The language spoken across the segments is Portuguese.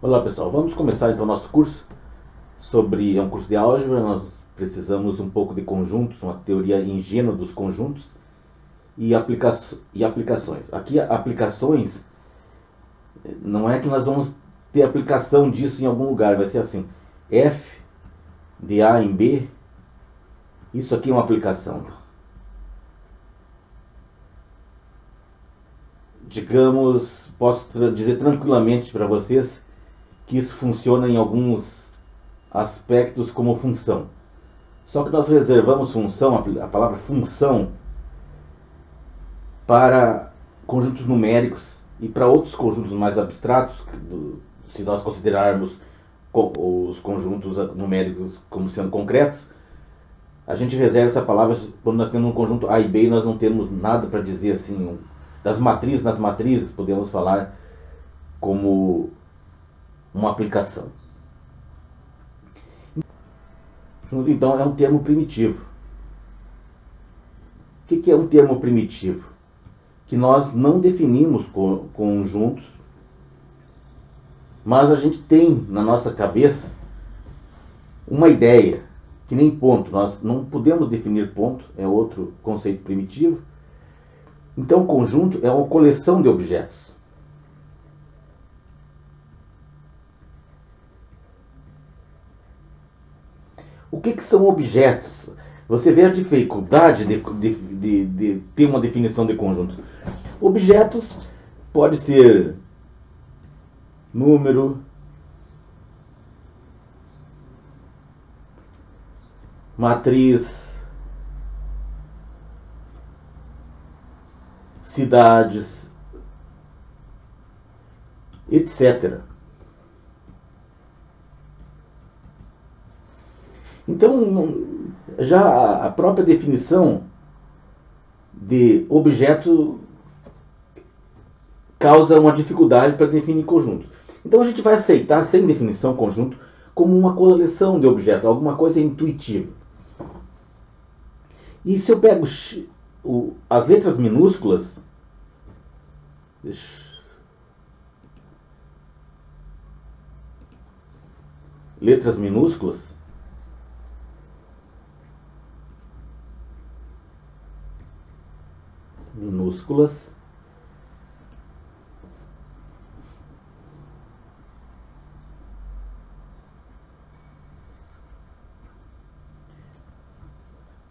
Olá pessoal, vamos começar então nosso curso é um curso de álgebra. Nós precisamos um pouco de conjuntos, uma teoria ingênua dos conjuntos e aplicações. Aqui aplicações, não é que nós vamos ter aplicação disso em algum lugar, vai ser assim, f de A em B, isso aqui é uma aplicação. Digamos, posso dizer tranquilamente para vocês que isso funciona em alguns aspectos como função. Só que nós reservamos função, a palavra função, para conjuntos numéricos e para outros conjuntos mais abstratos, se nós considerarmos os conjuntos numéricos como sendo concretos. A gente reserva essa palavra quando nós temos um conjunto A e B e nós não temos nada para dizer assim. Das matrizes, nas matrizes podemos falar como uma aplicação. Então é um termo primitivo. O que é um termo primitivo? Que nós não definimos conjuntos, mas a gente tem na nossa cabeça uma ideia, que nem ponto. Nós não podemos definir ponto, é outro conceito primitivo. Então o conjunto é uma coleção de objetos. O que são objetos? Você vê a dificuldade de ter uma definição de conjunto. Objetos pode ser número, matriz, cidades, etc. Então, já a própria definição de objeto causa uma dificuldade para definir conjunto. Então a gente vai aceitar, sem definição, conjunto como uma coleção de objetos, alguma coisa intuitiva. E se eu pego as letras minúsculas,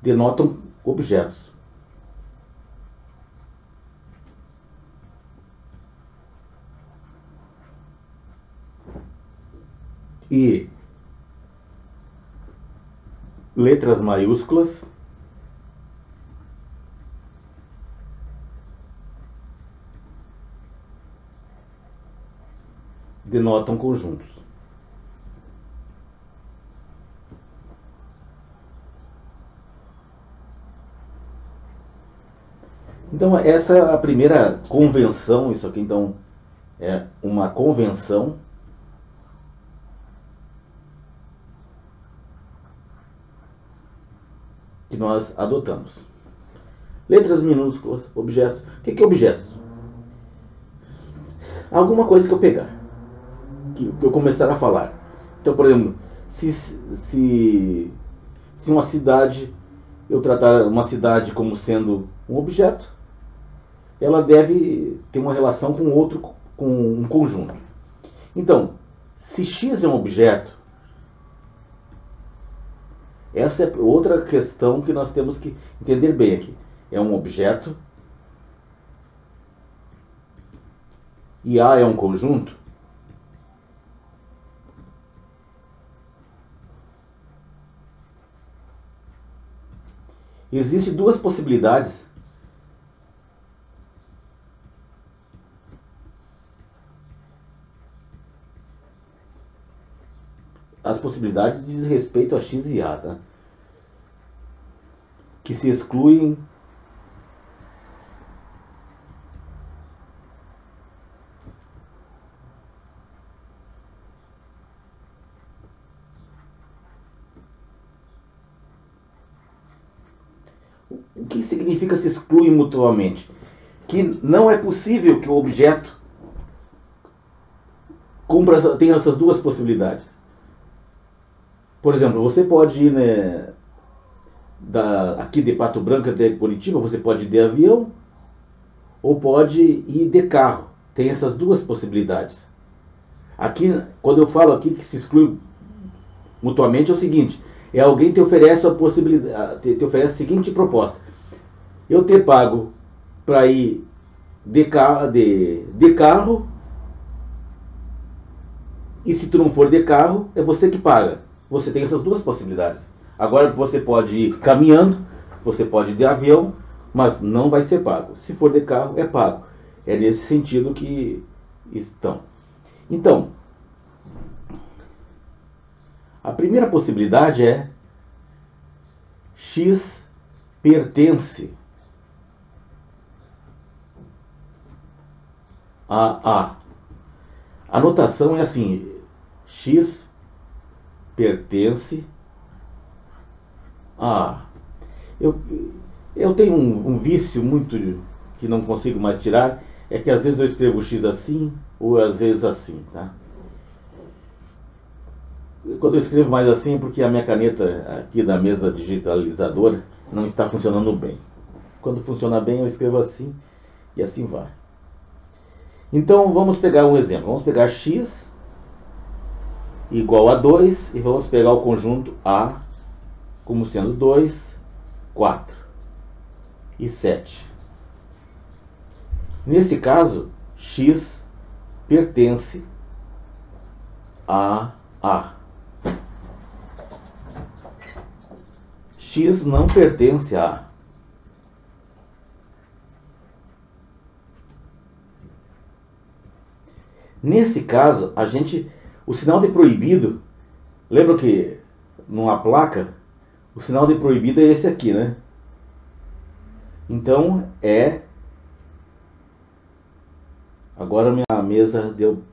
denotam objetos. E letras maiúsculas denotam conjuntos. Então essa é a primeira convenção. Isso aqui então é uma convenção que nós adotamos. Letras minúsculas, objetos. O que é objetos? Alguma coisa que eu pegar, que eu começar a falar. Então, por exemplo, se uma cidade, eu tratar uma cidade como sendo um objeto, ela deve ter uma relação com outro, com um conjunto. Então, se X é um objeto, essa é outra questão que nós temos que entender bem aqui. É um objeto e A é um conjunto. Existem duas possibilidades as possibilidades dizem respeito a X e A, tá? Que se excluem O que significa se excluem mutuamente? Que não é possível que o objeto tem essas duas possibilidades. Por exemplo, você pode ir, né, aqui de Pato Branco até Curitiba, você pode ir de avião ou pode ir de carro. Tem essas duas possibilidades. Aqui, quando eu falo aqui que se exclui mutuamente, é o seguinte: alguém te oferece a possibilidade, te oferece a seguinte proposta: eu te pago para ir de carro, e se tu não for de carro, é você que paga. Você tem essas duas possibilidades. Agora você pode ir caminhando, você pode ir de avião, mas não vai ser pago. Se for de carro, é pago. É nesse sentido que estão. Então, a primeira possibilidade é X pertence a A. A notação é assim: X pertence a... Eu tenho um vício muito que não consigo mais tirar, é que às vezes eu escrevo X assim, ou às vezes assim, tá? Quando eu escrevo mais assim é porque a minha caneta aqui da mesa digitalizadora não está funcionando bem. Quando funciona bem eu escrevo assim, e assim vai. Então vamos pegar um exemplo. Vamos pegar X igual a 2 e vamos pegar o conjunto A como sendo 2, 4 e 7. Nesse caso, X pertence a A. X não pertence a A. Nesse caso, o sinal de proibido, lembra que numa placa, o sinal de proibido é esse aqui, né? Então agora minha mesa deu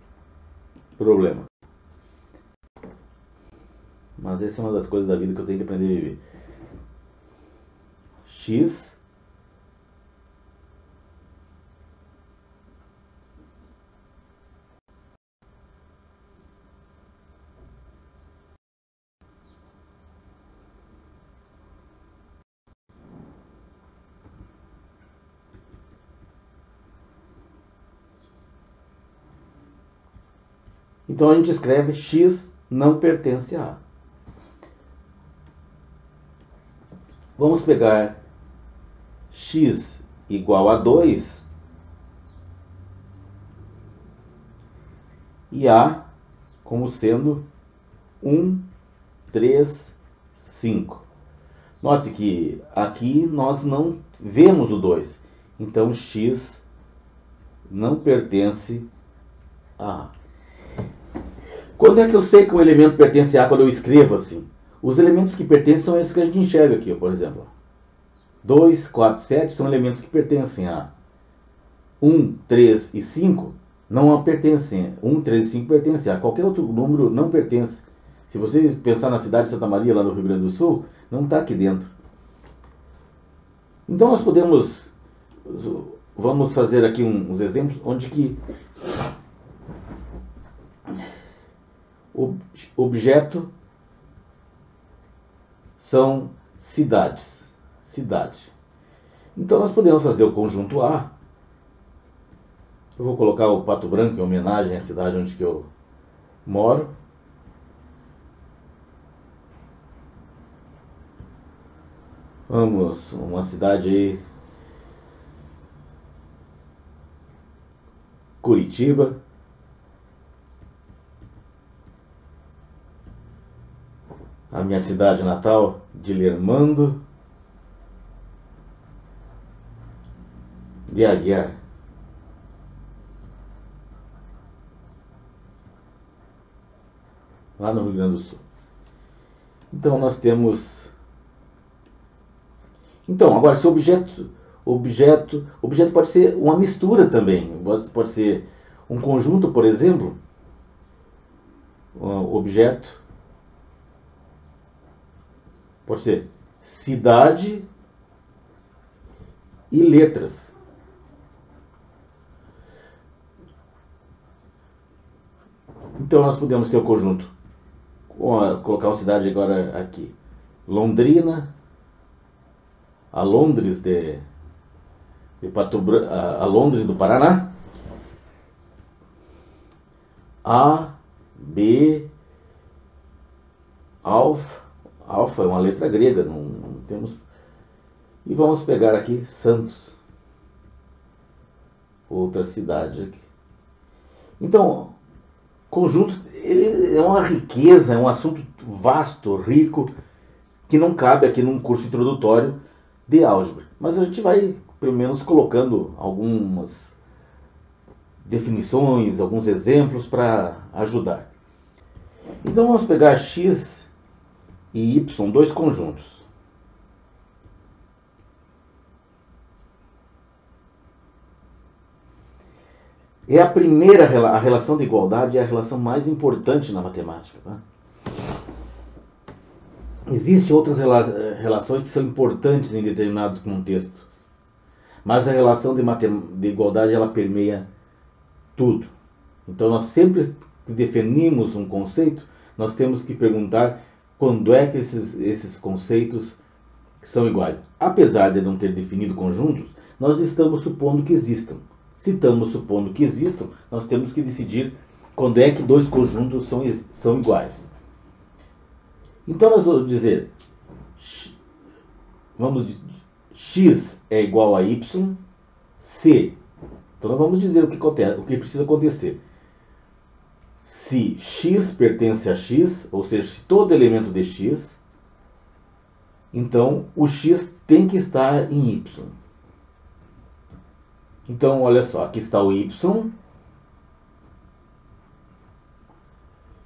problema. Mas essa é uma das coisas da vida que eu tenho que aprender a viver. X então a gente escreve X não pertence a A. Vamos pegar X igual a 2 e A como sendo 1, 3, 5. Note que aqui nós não vemos o 2. Então X não pertence a A. Quando é que eu sei que um elemento pertence a A quando eu escrevo assim? Os elementos que pertencem são esses que a gente enxerga aqui, por exemplo. 2, 4, 7 são elementos que pertencem a 1, 3 e 5 não pertencem. 1, 3 e 5 pertencem a qualquer outro número, não pertence. Se você pensar na cidade de Santa Maria, lá no Rio Grande do Sul, não está aqui dentro. Então nós vamos fazer aqui uns exemplos onde que objeto são cidades. Cidade. Então nós podemos fazer o conjunto A. Eu vou colocar o Pato Branco em homenagem à cidade onde que eu moro. Vamos, uma cidade aí, Curitiba. A minha cidade natal, Dilermando de Aguiar. Lá no Rio Grande do Sul. Então nós temos... Então, agora se objeto pode ser uma mistura também. Pode ser um conjunto, por exemplo. Objeto pode ser cidade e letras. Então nós podemos ter o conjunto, vou colocar uma cidade agora aqui, Londrina, a Londres a Londres do Paraná, A, B, alfa é uma letra grega, não temos. E vamos pegar aqui Santos, outra cidade aqui. Então, conjuntos é uma riqueza, é um assunto vasto, rico, que não cabe aqui num curso introdutório de álgebra. Mas a gente vai, pelo menos, colocando algumas definições, alguns exemplos para ajudar. Então vamos pegar x e y, dois conjuntos. É a primeira, a relação de igualdade é a relação mais importante na matemática. Tá? Existem outras relações que são importantes em determinados contextos, mas a relação de igualdade ela permeia tudo. Então nós sempre que definimos um conceito, nós temos que perguntar quando é que esses conceitos são iguais. Apesar de não ter definido conjuntos, nós estamos supondo que existam. Se estamos supondo que existam, nós temos que decidir quando é que dois conjuntos são iguais. Então nós vamos dizer, x é igual a y, se. Então nós vamos dizer o que precisa acontecer. Se x pertence a x, ou seja, se todo elemento de x, então o x tem que estar em y. Então, olha só, aqui está o y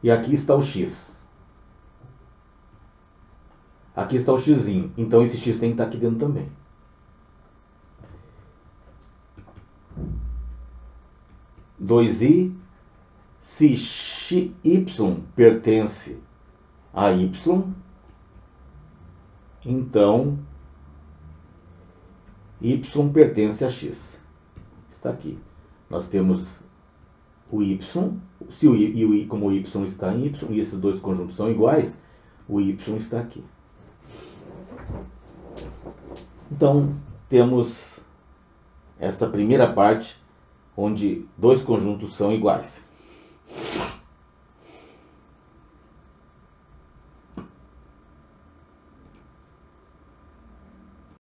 e aqui está o x. Aqui está o xzinho, então esse x tem que estar aqui dentro também. Se y pertence a y, então y pertence a x. Está aqui. Nós temos o y, como o y está em y, e esses dois conjuntos são iguais, o y está aqui. Então, temos essa primeira parte, onde dois conjuntos são iguais.